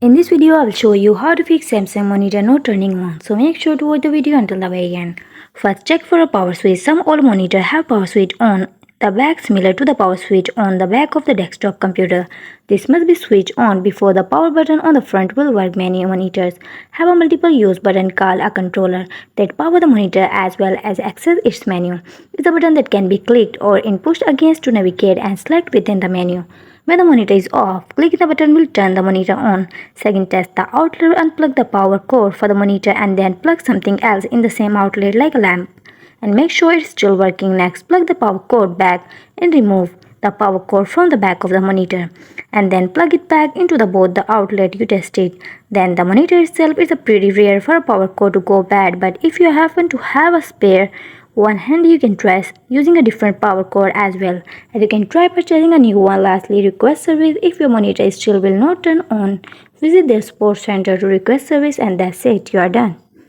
In this video, I will show you how to fix Samsung monitor not turning on. So make sure to watch the video until the very end. First, check for a power switch. Some old monitors have power switch on the back similar to the power switch on the back of the desktop computer. This must be switched on before the power button on the front will work. Many monitors have a multiple use button called a controller that power the monitor as well as access its menu. It's a button that can be clicked or pushed against to navigate and select within the menu. When the monitor is off, clicking the button will turn the monitor on. Second, test the outlet. Unplug the power cord for the monitor and then plug something else in the same outlet like a lamp. And make sure it's still working. Next, plug the power cord back and remove the power cord from the back of the monitor. And then plug it back into both the outlet you tested. Then the monitor itself is pretty rare for a power cord to go bad, but if you happen to have a spare one hand, you can try using a different power cord as well, and you can try purchasing a new one. Lastly, request service. If your monitor still will not turn on, visit their support center to request service, and that's it, you are done.